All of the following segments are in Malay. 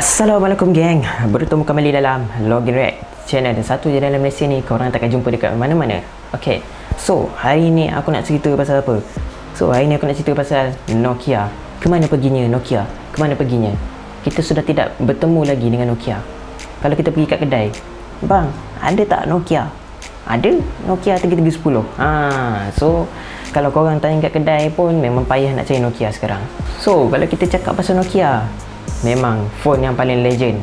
Assalamualaikum geng, bertemu kembali dalam Login React channel dan satu je dalam Malaysia ni korang takkan jumpa dekat mana-mana. Okay, so hari ni aku nak cerita pasal apa? Hari ni aku nak cerita pasal Nokia. Kemana perginya Nokia? Kemana perginya? Kita sudah tidak bertemu lagi dengan Nokia. Kalau kita pergi kat kedai, bang, ada tak Nokia? Ada Nokia 3310. So kalau korang tanya kat kedai pun memang payah nak cari Nokia sekarang. So kalau kita cakap pasal Nokia, memang phone yang paling legend,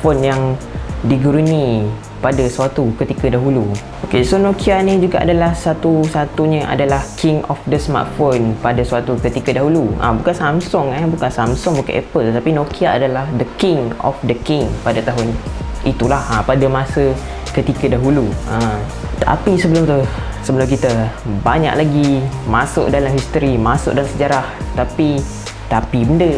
phone yang diguruni pada suatu ketika dahulu. Okay, so Nokia ni juga adalah satu-satunya adalah king of the smartphone pada suatu ketika dahulu. Bukan Samsung bukan Apple, tapi Nokia adalah the king of the king pada tahun itulah, pada masa ketika dahulu. Tapi sebelum kita banyak lagi masuk dalam history, masuk dalam sejarah, tapi benda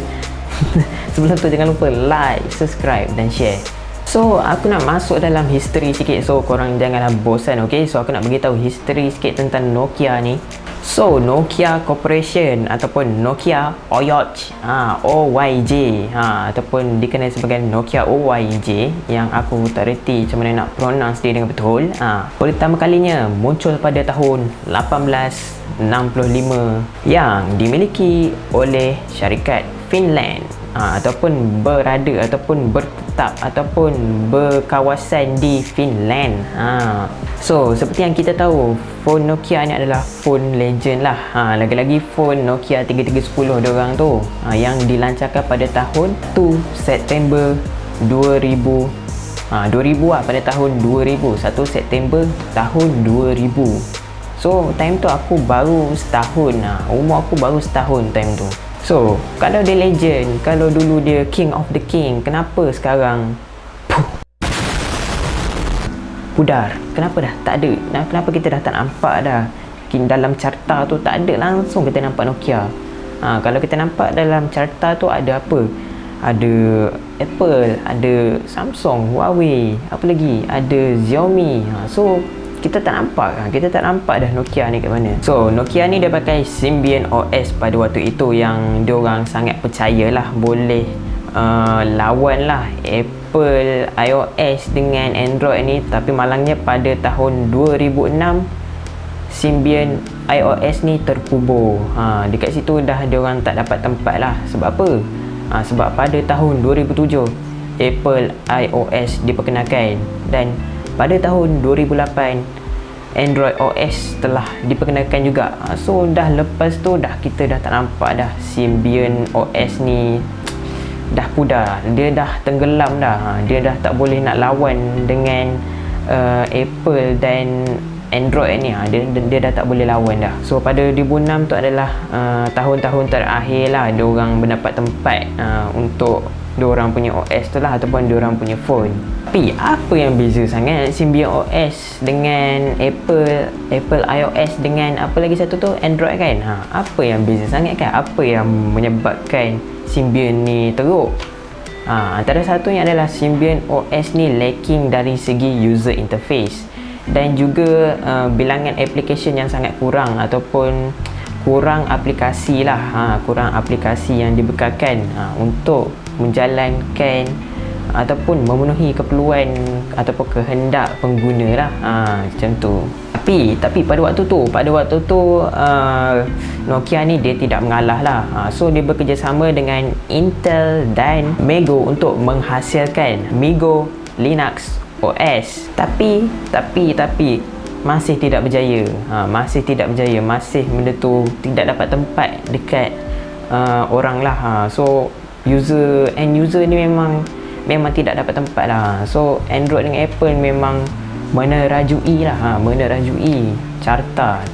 sebelum tu jangan lupa like, subscribe dan share. So aku nak masuk dalam history sikit, so korang janganlah bosan. Okay, so aku nak beritahu history sikit tentang Nokia ni. So Nokia Corporation ataupun Nokia OYJ, ataupun dikenal sebagai Nokia OYJ, yang aku tak reti macam mana nak pronounce dia dengan betul. Pertama kalinya muncul pada tahun 1865 yang dimiliki oleh syarikat Finland, ataupun berada ataupun bertetap ataupun berkawasan di Finland. So seperti yang kita tahu, phone Nokia ni adalah phone legend lah. Lagi-lagi phone Nokia 3310 diorang tu, yang dilancarkan pada tahun 1 September 2000 pada tahun 2000, 1 September tahun 2000. So time tu aku baru setahun, umur aku baru setahun time tu. So kalau dia legend, kalau dulu dia king of the king, kenapa sekarang pudar? Kenapa dah tak ada? Kenapa kita dah tak nampak dah dalam carta tu? Tak ada langsung kita nampak Nokia. Kalau kita nampak dalam carta tu ada apa? Ada Apple, ada Samsung, Huawei, apa lagi? Ada Xiaomi. So kita tak nampak dah Nokia ni kat mana. So Nokia ni dia pakai Symbian OS pada waktu itu, yang diorang sangat percayalah boleh lawan lah Apple iOS dengan Android ni. Tapi malangnya pada tahun 2006 Symbian iOS ni terkubur. Dekat situ dah diorang tak dapat tempat lah. Sebab apa? Sebab pada tahun 2007 Apple iOS diperkenalkan, dan pada tahun 2008 Android OS telah diperkenalkan juga. So dah lepas tu kita dah tak nampak dah Symbian OS ni, dah pudar, dia dah tenggelam dah. Dia dah tak boleh nak lawan dengan Apple dan Android ni. Dia dah tak boleh lawan dah. So pada 2006 tu adalah tahun-tahun terakhir lah diorang mendapat tempat untuk diorang punya OS tu lah, ataupun diorang punya phone. Tapi apa yang beza sangat Symbian OS dengan Apple iOS dengan apa lagi satu tu, Android kan? Apa yang beza sangat kan? Apa yang menyebabkan Symbian ni teruk? Antara satunya adalah Symbian OS ni lacking dari segi user interface, dan juga bilangan application yang sangat kurang, ataupun kurang aplikasi lah. Kurang aplikasi yang dibekalkan untuk menjalankan ataupun memenuhi keperluan ataupun kehendak pengguna lah. Macam tu. Tapi pada waktu tu Nokia ni dia tidak mengalah lah. So dia bekerjasama dengan Intel dan MeeGo untuk menghasilkan MeeGo Linux OS. Tapi masih tidak berjaya. Masih benda tu tidak dapat tempat dekat orang lah. So end user ni memang tidak dapat tempat lah. So Android dengan Apple memang menerajui carta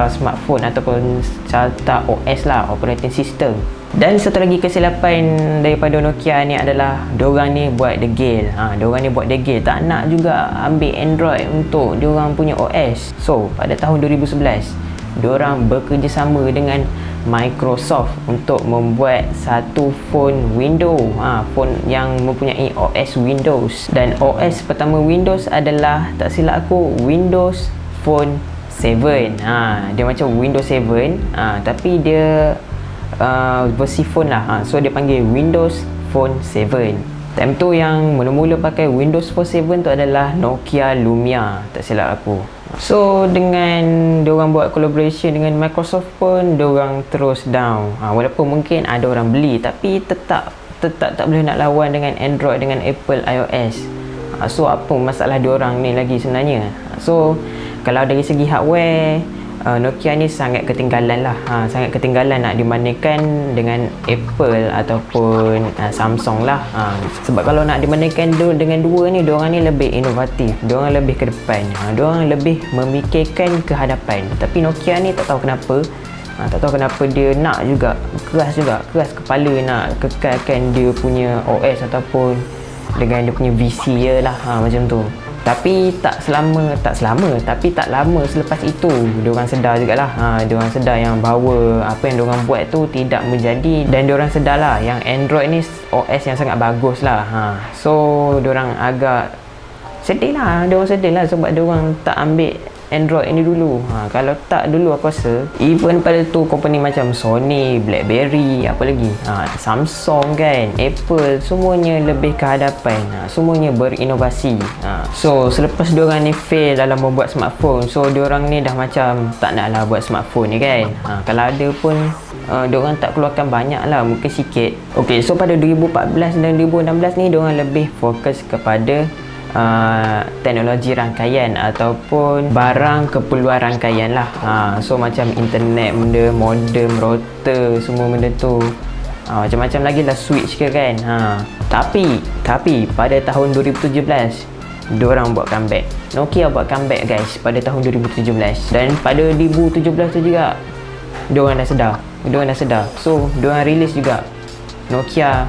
smartphone ataupun carta OS lah, operating system. Dan satu lagi kesilapan daripada Nokia ni adalah diorang ni buat degil. Tak nak juga ambil Android untuk diorang punya OS. So pada tahun 2011 diorang bekerjasama dengan Microsoft untuk membuat satu phone Windows, phone yang mempunyai OS Windows. Dan OS pertama Windows adalah, tak silap aku, Windows Phone 7. Dia macam Windows 7, tapi dia versi phone lah. So dia panggil Windows Phone 7. Time tu yang mula-mula pakai Windows Phone 7 tu adalah Nokia Lumia, tak silap aku. So dengan diorang buat collaboration dengan Microsoft pun, diorang terus down. Walaupun mungkin ada orang beli, tapi tetap tak boleh nak lawan dengan Android, dengan Apple iOS. So apa masalah diorang ni lagi sebenarnya? So kalau dari segi hardware, Nokia ni sangat ketinggalan lah, sangat ketinggalan nak dibandingkan dengan Apple ataupun Samsung lah. Sebab kalau nak dibandingkan dengan dua ni, diorang ni lebih inovatif, diorang lebih ke depan, diorang lebih memikirkan ke hadapan. Tapi Nokia ni tak tahu kenapa, tak tahu kenapa dia nak juga, keras kepala nak kekalkan dia punya OS ataupun dengan dia punya VC je lah, macam tu. Tapi tak lama selepas itu diorang sedar jugalah, diorang sedar yang bahawa apa yang diorang buat tu tidak menjadi, dan diorang sedar lah yang Android ni OS yang sangat bagus lah. So diorang agak sedih lah sebab diorang tak ambil Android ini dulu. Kalau tak dulu, aku rasa even pada tu company macam Sony, BlackBerry, apa lagi, Samsung kan, Apple, semuanya lebih ke hadapan, semuanya berinovasi. So selepas diorang ni fail dalam membuat smartphone, so diorang ni dah macam tak nak lah buat smartphone ni kan. Kalau ada pun diorang tak keluarkan banyak lah, mungkin sikit. Okay, so pada 2014 dan 2016 ni diorang lebih fokus kepada teknologi rangkaian ataupun barang keperluan rangkaian lah. So macam internet, benda modem, router, semua benda tu, macam-macam lagi lah, switch ke kan. Tapi pada tahun 2017 diorang buat comeback. Nokia buat comeback guys pada tahun 2017, dan pada 2017 tu juga diorang dah sedar. So diorang release juga Nokia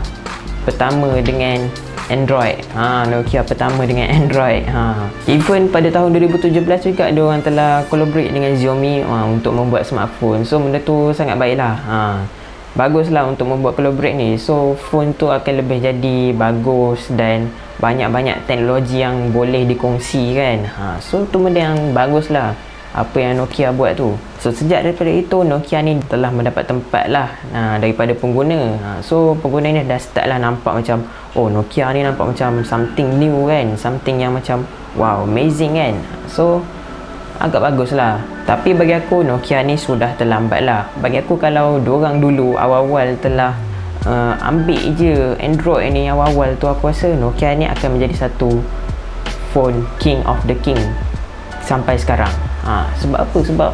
pertama dengan Android. Nokia pertama dengan Android. Even pada tahun 2017 juga diorang telah collaborate dengan Xiaomi untuk membuat smartphone. So benda tu sangat baiklah. Baguslah untuk membuat collaborate ni. So phone tu akan lebih jadi bagus dan banyak-banyak teknologi yang boleh dikongsi kan. So tu benda yang baguslah apa yang Nokia buat tu. So sejak daripada itu Nokia ni telah mendapat tempat lah daripada pengguna. So pengguna ni dah start lah nampak macam, oh Nokia ni nampak macam something new kan, something yang macam wow, amazing kan. So agak bagus lah. Tapi bagi aku Nokia ni sudah terlambat lah. Bagi aku kalau diorang dulu awal-awal telah ambil je Android ni awal-awal tu, aku rasa Nokia ni akan menjadi satu phone king of the king sampai sekarang. Sebab apa? Sebab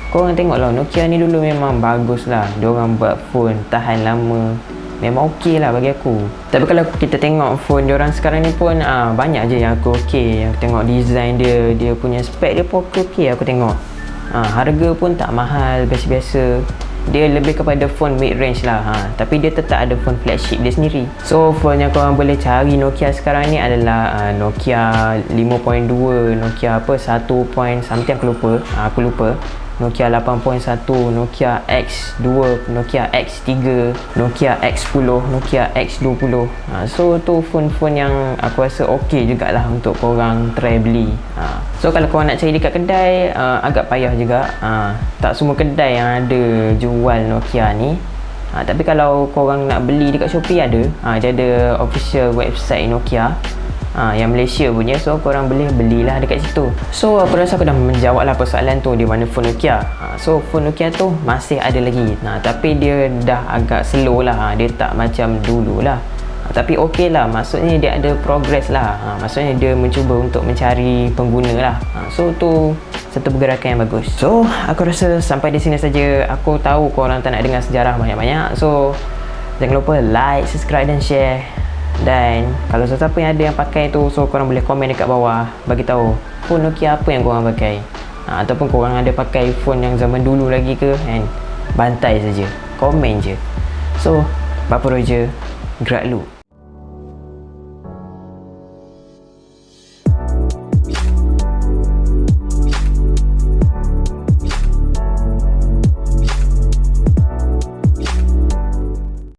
korang tengok lah, Nokia ni dulu memang bagus lah. Diorang buat phone tahan lama, memang okey lah bagi aku. Tapi kalau kita tengok phone diorang sekarang ni pun banyak je yang aku okey. Aku tengok design dia, dia punya spek dia pun okey aku tengok. Harga pun tak mahal, biasa-biasa. Dia lebih kepada phone mid range lah, tapi dia tetap ada phone flagship dia sendiri. So phone yang korang boleh cari Nokia sekarang ni adalah Nokia 5.2, Nokia apa 1 point something, aku lupa. Nokia 8.1, Nokia X2, Nokia X3, Nokia X10, Nokia X20. So tu phone-phone yang aku rasa okey jugalah untuk korang try beli. So kalau korang nak cari dekat kedai, agak payah juga. Tak semua kedai yang ada jual Nokia ni. Tapi kalau korang nak beli dekat Shopee ada. Dia ada official website Nokia yang Malaysia punya. So korang boleh belilah dekat situ. So aku rasa aku dah menjawab lah persoalan tu di mana phone Nokia. So phone Nokia tu masih ada lagi, tapi dia dah agak slow lah. Dia tak macam dulu lah. Tapi okey lah, maksudnya dia ada progress lah. Maksudnya dia mencuba untuk mencari pengguna lah. So tu satu pergerakan yang bagus. So aku rasa sampai di sini saja. Aku tahu korang tak nak dengar sejarah banyak-banyak. So jangan lupa like, subscribe dan share. Dan kalau sesiapa yang ada yang pakai tu, so korang boleh komen dekat bawah, bagi tahu phone Nokia apa yang korang pakai. Ataupun korang ada pakai phone yang zaman dulu lagi ke kan. Bantai saja, komen je. So Bapa Roger, gerak lu.